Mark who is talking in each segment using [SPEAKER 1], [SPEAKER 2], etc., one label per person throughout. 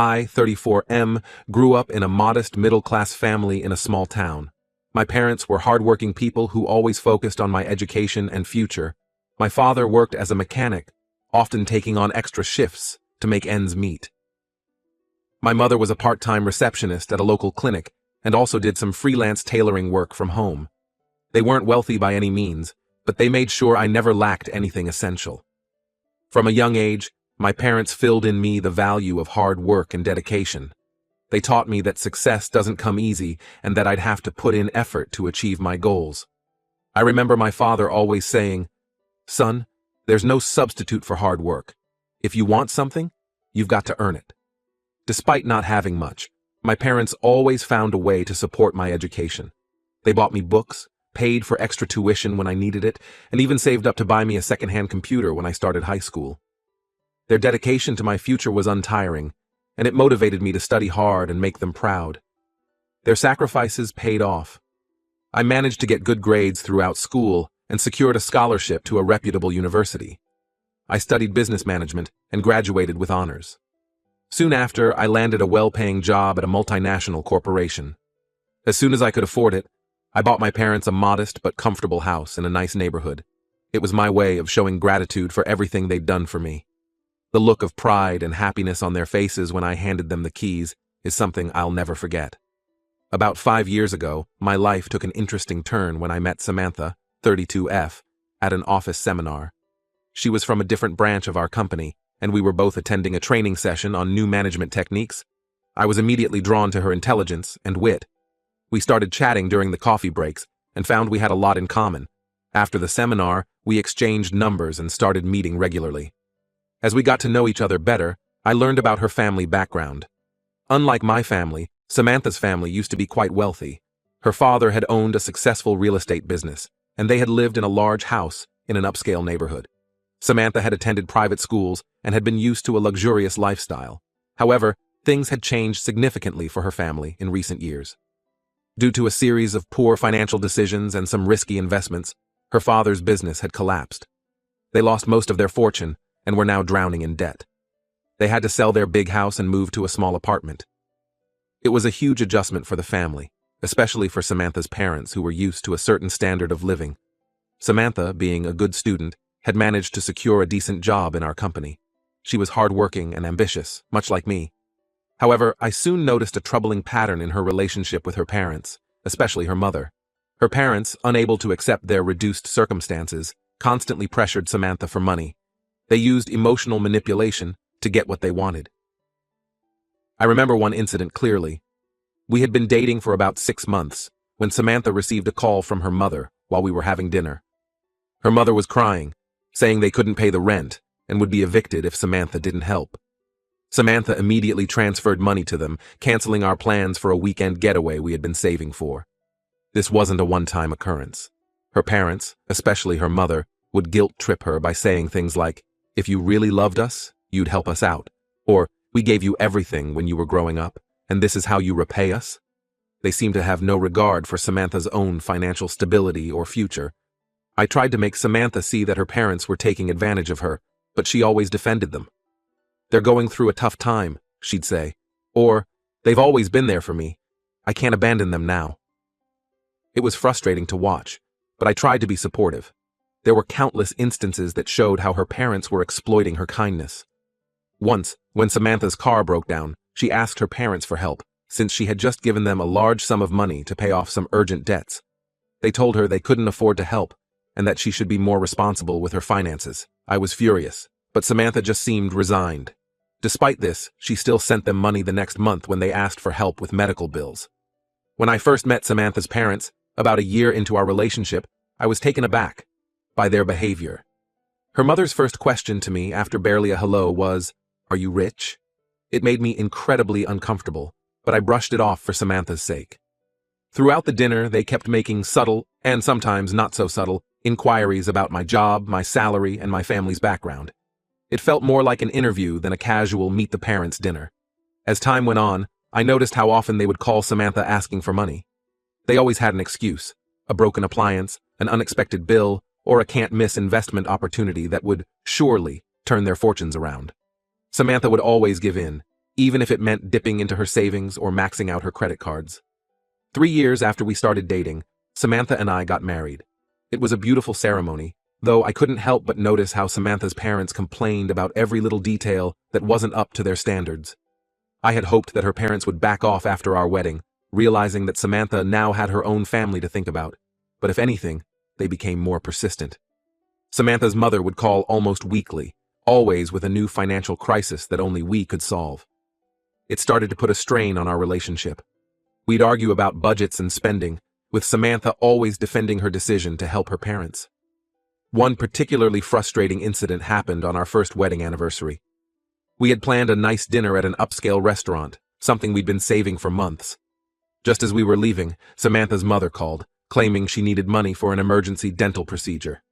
[SPEAKER 1] I, 34M, grew up in a modest middle-class family in a small town. My parents were hardworking people who always focused on my education and future. My father worked as a mechanic, often taking on extra shifts to make ends meet. My mother was a part-time receptionist at a local clinic and also did some freelance tailoring work from home. They weren't wealthy by any means, but they made sure I never lacked anything essential. From a young age, my parents filled in me the value of hard work and dedication. They taught me that success doesn't come easy and that I'd have to put in effort to achieve my goals. I remember my father always saying, "Son, there's no substitute for hard work. If you want something, you've got to earn it." Despite not having much, my parents always found a way to support my education. They bought me books, paid for extra tuition when I needed it, and even saved up to buy me a second-hand computer when I started high school. Their dedication to my future was untiring, and it motivated me to study hard and make them proud. Their sacrifices paid off. I managed to get good grades throughout school and secured a scholarship to a reputable university. I studied business management and graduated with honors. Soon after, I landed a well-paying job at a multinational corporation. As soon as I could afford it, I bought my parents a modest but comfortable house in a nice neighborhood. It was my way of showing gratitude for everything they'd done for me. The look of pride and happiness on their faces when I handed them the keys is something I'll never forget. About 5 years ago, my life took an interesting turn when I met Samantha, 32F, at an office seminar. She was from a different branch of our company, and we were both attending a training session on new management techniques. I was immediately drawn to her intelligence and wit. We started chatting during the coffee breaks and found we had a lot in common. After the seminar, we exchanged numbers and started meeting regularly. As we got to know each other better, I learned about her family background. Unlike my family, Samantha's family used to be quite wealthy. Her father had owned a successful real estate business, and they had lived in a large house in an upscale neighborhood. Samantha had attended private schools and had been used to a luxurious lifestyle. However, things had changed significantly for her family in recent years. Due to a series of poor financial decisions and some risky investments, her father's business had collapsed. They lost most of their fortune and were now drowning in debt. They had to sell their big house and move to a small apartment. It was a huge adjustment for the family, especially for Samantha's parents who were used to a certain standard of living. Samantha, being a good student, had managed to secure a decent job in our company. She was hardworking and ambitious, much like me. However, I soon noticed a troubling pattern in her relationship with her parents, especially her mother. Her parents, unable to accept their reduced circumstances, constantly pressured Samantha for money. They used emotional manipulation to get what they wanted. I remember one incident clearly. We had been dating for about 6 months when Samantha received a call from her mother while we were having dinner. Her mother was crying, saying they couldn't pay the rent and would be evicted if Samantha didn't help. Samantha immediately transferred money to them, canceling our plans for a weekend getaway we had been saving for. This wasn't a one-time occurrence. Her parents, especially her mother, would guilt-trip her by saying things like, "If you really loved us, you'd help us out," or "We gave you everything when you were growing up, and this is how you repay us." They seemed to have no regard for Samantha's own financial stability or future. I tried to make Samantha see that her parents were taking advantage of her, but she always defended them. "They're going through a tough time," she'd say, or "They've always been there for me. I can't abandon them now." It was frustrating to watch, but I tried to be supportive. There were countless instances that showed how her parents were exploiting her kindness. Once, when Samantha's car broke down, she asked her parents for help, since she had just given them a large sum of money to pay off some urgent debts. They told her they couldn't afford to help, and that she should be more responsible with her finances. I was furious, but Samantha just seemed resigned. Despite this, she still sent them money the next month when they asked for help with medical bills. When I first met Samantha's parents, about a year into our relationship, I was taken aback by their behavior. Her mother's first question to me after barely a hello was, "Are you rich?" It made me incredibly uncomfortable, but I brushed it off for Samantha's sake. Throughout the dinner, they kept making subtle, and sometimes not so subtle, inquiries about my job, my salary, and my family's background. It felt more like an interview than a casual meet-the-parents dinner. As time went on, I noticed how often they would call Samantha asking for money. They always had an excuse, a broken appliance, an unexpected bill, or a can't-miss investment opportunity that would surely turn their fortunes around. Samantha would always give in, even if it meant dipping into her savings or maxing out her credit cards. 3 years after we started dating, Samantha and I got married. It was a beautiful ceremony, though I couldn't help but notice how Samantha's parents complained about every little detail that wasn't up to their standards. I had hoped that her parents would back off after our wedding, realizing that Samantha now had her own family to think about. But if anything, they became more persistent. Samantha's mother would call almost weekly, always with a new financial crisis that only we could solve. It started to put a strain on our relationship. We'd argue about budgets and spending, with Samantha always defending her decision to help her parents. One particularly frustrating incident happened on our first wedding anniversary. We had planned a nice dinner at an upscale restaurant, something we'd been saving for months. Just as we were leaving, Samantha's mother called, claiming she needed money for an emergency dental procedure.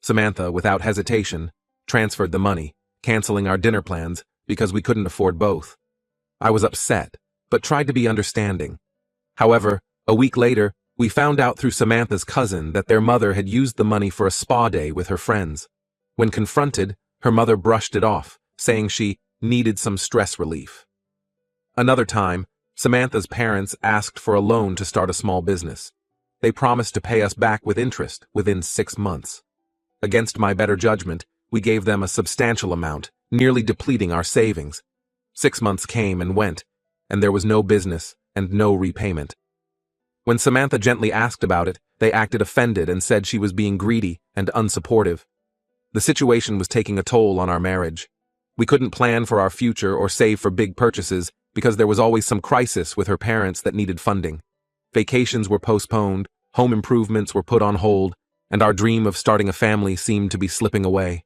[SPEAKER 1] Samantha, without hesitation, transferred the money, canceling our dinner plans because we couldn't afford both. I was upset, but tried to be understanding. However, a week later, we found out through Samantha's cousin that their mother had used the money for a spa day with her friends. When confronted, her mother brushed it off, saying she needed some stress relief. Another time, Samantha's parents asked for a loan to start a small business. They promised to pay us back with interest within 6 months. Against my better judgment, we gave them a substantial amount, nearly depleting our savings. 6 months came and went, and there was no business and no repayment. When Samantha gently asked about it, they acted offended and said she was being greedy and unsupportive. The situation was taking a toll on our marriage. We couldn't plan for our future or save for big purchases because there was always some crisis with her parents that needed funding. Vacations were postponed, home improvements were put on hold, and our dream of starting a family seemed to be slipping away.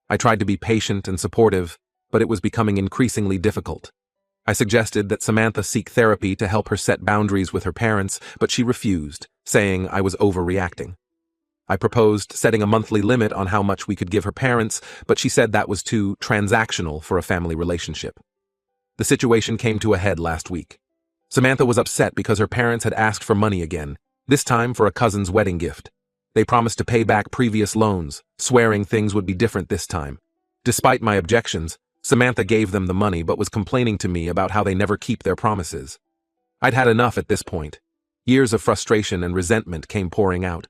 [SPEAKER 1] I tried to be patient and supportive, but it was becoming increasingly difficult. I suggested that Samantha seek therapy to help her set boundaries with her parents, but she refused, saying I was overreacting. I proposed setting a monthly limit on how much we could give her parents, but she said that was too transactional for a family relationship. The situation came to a head last week. Samantha was upset because her parents had asked for money again, this time for a cousin's wedding gift. They promised to pay back previous loans, swearing things would be different this time. Despite my objections, Samantha gave them the money but was complaining to me about how they never keep their promises. I'd had enough at this point. Years of frustration and resentment came pouring out.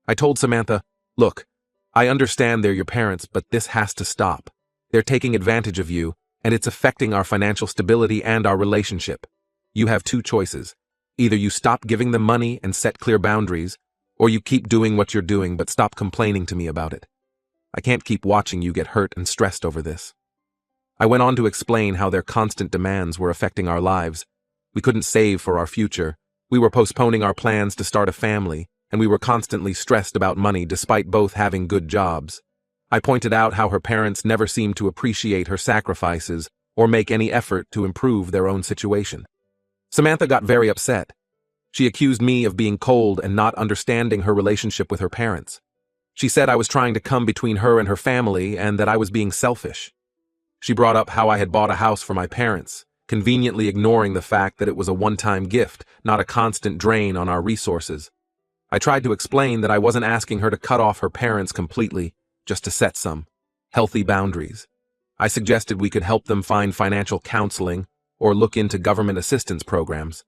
[SPEAKER 1] I told Samantha, "Look, I understand they're your parents, but this has to stop. They're taking advantage of you, and it's affecting our financial stability and our relationship. You have two choices. Either you stop giving them money and set clear boundaries, or you keep doing what you're doing but stop complaining to me about it. I can't keep watching you get hurt and stressed over this." I went on to explain how their constant demands were affecting our lives. We couldn't save for our future. We were postponing our plans to start a family, and we were constantly stressed about money despite both having good jobs. I pointed out how her parents never seemed to appreciate her sacrifices or make any effort to improve their own situation. Samantha got very upset. She accused me of being cold and not understanding her relationship with her parents. She said I was trying to come between her and her family and that I was being selfish. She brought up how I had bought a house for my parents, conveniently ignoring the fact that it was a one-time gift, not a constant drain on our resources. I tried to explain that I wasn't asking her to cut off her parents completely, just to set some healthy boundaries. I suggested we could help them find financial counseling or look into government assistance programs.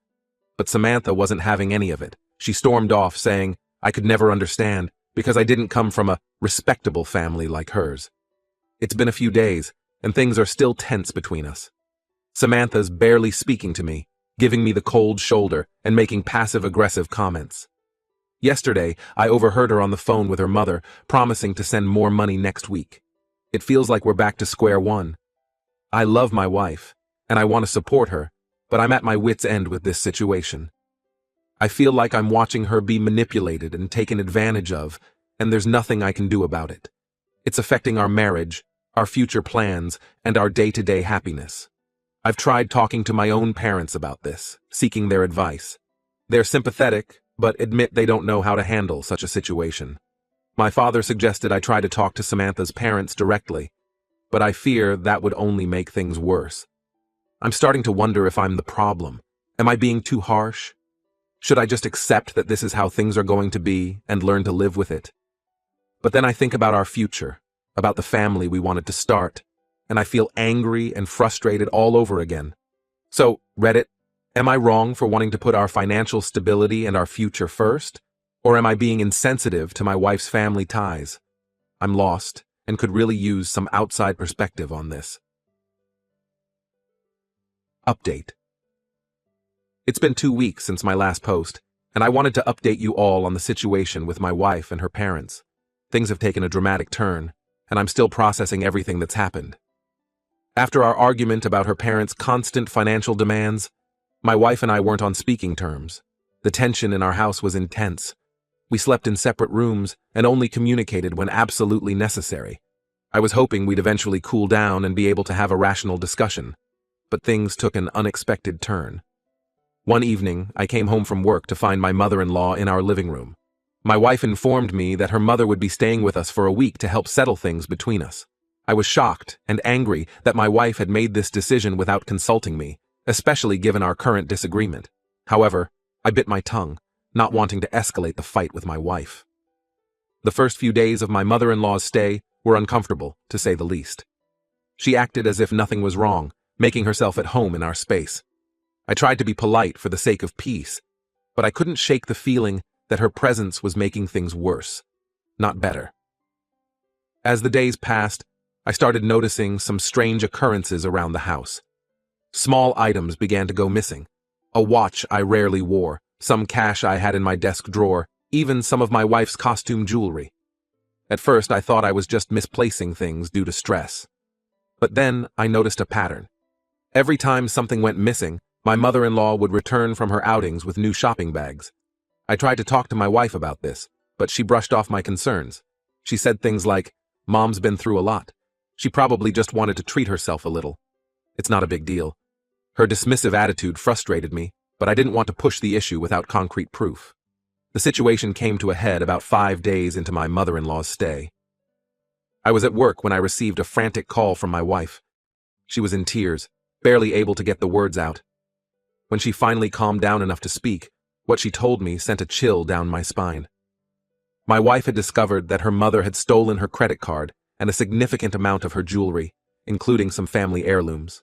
[SPEAKER 1] But Samantha wasn't having any of it. She stormed off, saying I could never understand because I didn't come from a respectable family like hers. It's been a few days, and things are still tense between us. Samantha's barely speaking to me, giving me the cold shoulder and making passive-aggressive comments. Yesterday, I overheard her on the phone with her mother, promising to send more money next week. It feels like we're back to square one. I love my wife, and I want to support her, but I'm at my wit's end with this situation. I feel like I'm watching her be manipulated and taken advantage of, and there's nothing I can do about it. It's affecting our marriage, our future plans, and our day-to-day happiness. I've tried talking to my own parents about this, seeking their advice. They're sympathetic, but admit they don't know how to handle such a situation. My father suggested I try to talk to Samantha's parents directly, but I fear that would only make things worse. I'm starting to wonder if I'm the problem. Am I being too harsh? Should I just accept that this is how things are going to be and learn to live with it? But then I think about our future, about the family we wanted to start, and I feel angry and frustrated all over again. So, Reddit, am I wrong for wanting to put our financial stability and our future first? Or am I being insensitive to my wife's family ties? I'm lost and could really use some outside perspective on this. Update. It's been 2 weeks since my last post, and I wanted to update you all on the situation with my wife and her parents. Things have taken a dramatic turn, and I'm still processing everything that's happened. After our argument about her parents' constant financial demands, my wife and I weren't on speaking terms. The tension in our house was intense. We slept in separate rooms and only communicated when absolutely necessary. I was hoping we'd eventually cool down and be able to have a rational discussion, but things took an unexpected turn. One evening, I came home from work to find my mother-in-law in our living room. My wife informed me that her mother would be staying with us for a week to help settle things between us. I was shocked and angry that my wife had made this decision without consulting me, especially given our current disagreement. However, I bit my tongue, not wanting to escalate the fight with my wife. The first few days of my mother-in-law's stay were uncomfortable, to say the least. She acted as if nothing was wrong, making herself at home in our space. I tried to be polite for the sake of peace, but I couldn't shake the feeling that her presence was making things worse, not better. As the days passed, I started noticing some strange occurrences around the house. Small items began to go missing. A watch I rarely wore, some cash I had in my desk drawer, even some of my wife's costume jewelry. At first, I thought I was just misplacing things due to stress. But then I noticed a pattern. Every time something went missing, my mother-in-law would return from her outings with new shopping bags. I tried to talk to my wife about this, but she brushed off my concerns. She said things like, "Mom's been through a lot. She probably just wanted to treat herself a little. It's not a big deal." Her dismissive attitude frustrated me, but I didn't want to push the issue without concrete proof. The situation came to a head about 5 days into my mother-in-law's stay. I was at work when I received a frantic call from my wife. She was in tears, barely able to get the words out. When she finally calmed down enough to speak, what she told me sent a chill down my spine. My wife had discovered that her mother had stolen her credit card and a significant amount of her jewelry, including some family heirlooms.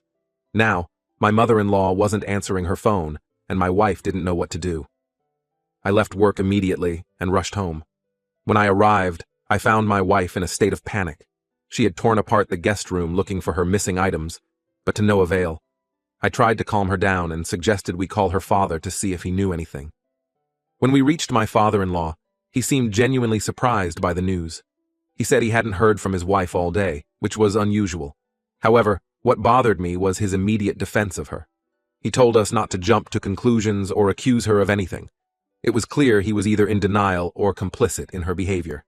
[SPEAKER 1] Now, my mother-in-law wasn't answering her phone, and my wife didn't know what to do. I left work immediately and rushed home. When I arrived, I found my wife in a state of panic. She had torn apart the guest room looking for her missing items, but to no avail. I tried to calm her down and suggested we call her father to see if he knew anything. When we reached my father-in-law, he seemed genuinely surprised by the news. He said he hadn't heard from his wife all day, which was unusual. However, what bothered me was his immediate defense of her. He told us not to jump to conclusions or accuse her of anything. It was clear he was either in denial or complicit in her behavior.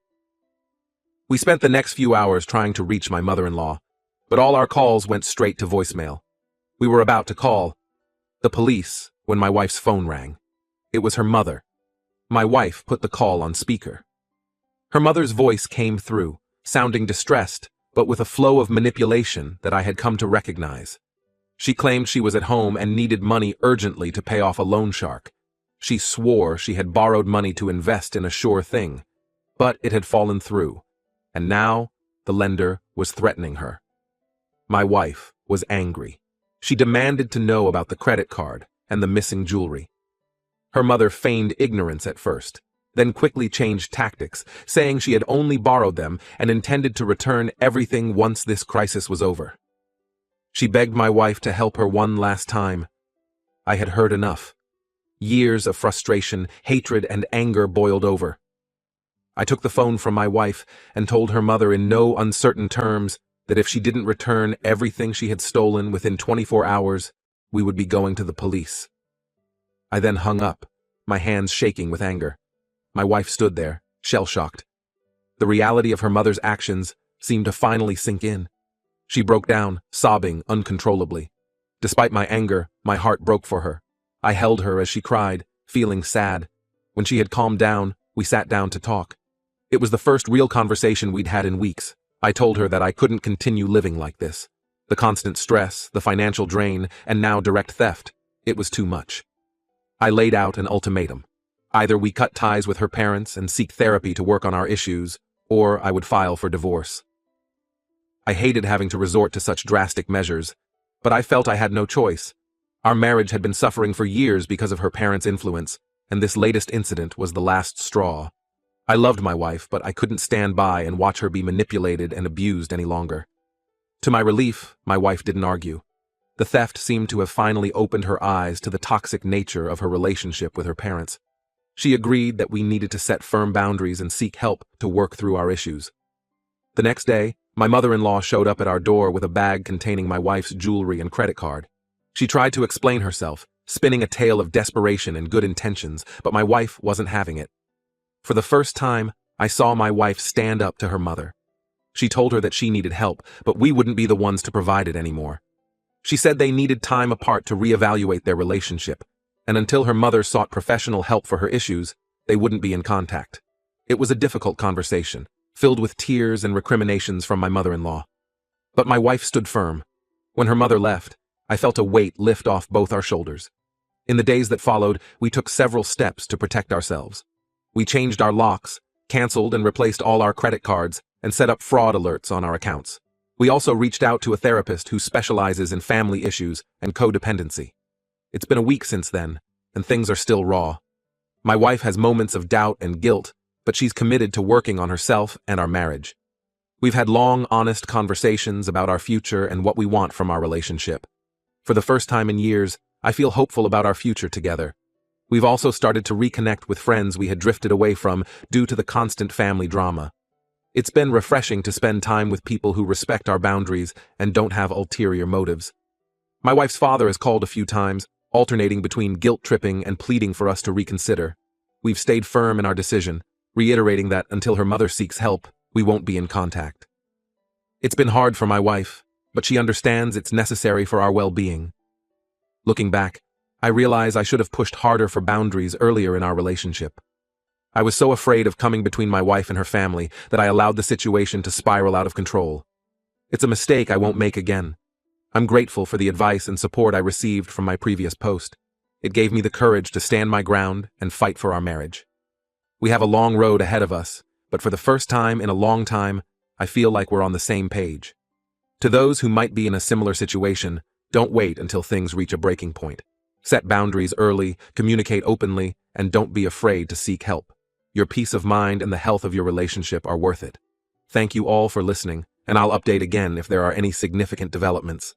[SPEAKER 1] We spent the next few hours trying to reach my mother-in-law, but all our calls went straight to voicemail. We were about to call the police when my wife's phone rang. It was her mother. My wife put the call on speaker. Her mother's voice came through, sounding distressed, but with a flow of manipulation that I had come to recognize. She claimed she was at home and needed money urgently to pay off a loan shark. She swore she had borrowed money to invest in a sure thing, but it had fallen through, and now the lender was threatening her. My wife was angry. She demanded to know about the credit card and the missing jewelry. Her mother feigned ignorance at first, then quickly changed tactics, saying she had only borrowed them and intended to return everything once this crisis was over. She begged my wife to help her one last time. I had heard enough. Years of frustration, hatred, and anger boiled over. I took the phone from my wife and told her mother in no uncertain terms that if she didn't return everything she had stolen within 24 hours, we would be going to the police. I then hung up, my hands shaking with anger. My wife stood there, shell-shocked. The reality of her mother's actions seemed to finally sink in. She broke down, sobbing uncontrollably. Despite my anger, my heart broke for her. I held her as she cried, feeling sad. When she had calmed down, we sat down to talk. It was the first real conversation we'd had in weeks. I told her that I couldn't continue living like this. The constant stress, the financial drain, and now direct theft. It was too much. I laid out an ultimatum. Either we cut ties with her parents and seek therapy to work on our issues, or I would file for divorce. I hated having to resort to such drastic measures, but I felt I had no choice. Our marriage had been suffering for years because of her parents' influence, and this latest incident was the last straw. I loved my wife, but I couldn't stand by and watch her be manipulated and abused any longer. To my relief, my wife didn't argue. The theft seemed to have finally opened her eyes to the toxic nature of her relationship with her parents. She agreed that we needed to set firm boundaries and seek help to work through our issues. The next day, my mother-in-law showed up at our door with a bag containing my wife's jewelry and credit card. She tried to explain herself, spinning a tale of desperation and good intentions, but my wife wasn't having it. For the first time, I saw my wife stand up to her mother. She told her that she needed help, but we wouldn't be the ones to provide it anymore. She said they needed time apart to reevaluate their relationship, and until her mother sought professional help for her issues, they wouldn't be in contact. It was a difficult conversation, filled with tears and recriminations from my mother-in-law. But my wife stood firm. When her mother left, I felt a weight lift off both our shoulders. In the days that followed, we took several steps to protect ourselves. We changed our locks, canceled and replaced all our credit cards, and set up fraud alerts on our accounts. We also reached out to a therapist who specializes in family issues and codependency. It's been a week since then, and things are still raw. My wife has moments of doubt and guilt, but she's committed to working on herself and our marriage. We've had long, honest conversations about our future and what we want from our relationship. For the first time in years, I feel hopeful about our future together. We've also started to reconnect with friends we had drifted away from due to the constant family drama. It's been refreshing to spend time with people who respect our boundaries and don't have ulterior motives. My wife's father has called a few times, alternating between guilt-tripping and pleading for us to reconsider. We've stayed firm in our decision, reiterating that until her mother seeks help, we won't be in contact. It's been hard for my wife, but she understands it's necessary for our well-being. Looking back, I realize I should have pushed harder for boundaries earlier in our relationship. I was so afraid of coming between my wife and her family that I allowed the situation to spiral out of control. It's a mistake I won't make again. I'm grateful for the advice and support I received from my previous post. It gave me the courage to stand my ground and fight for our marriage. We have a long road ahead of us, but for the first time in a long time, I feel like we're on the same page. To those who might be in a similar situation, don't wait until things reach a breaking point. Set boundaries early, communicate openly, and don't be afraid to seek help. Your peace of mind and the health of your relationship are worth it. Thank you all for listening, and I'll update again if there are any significant developments.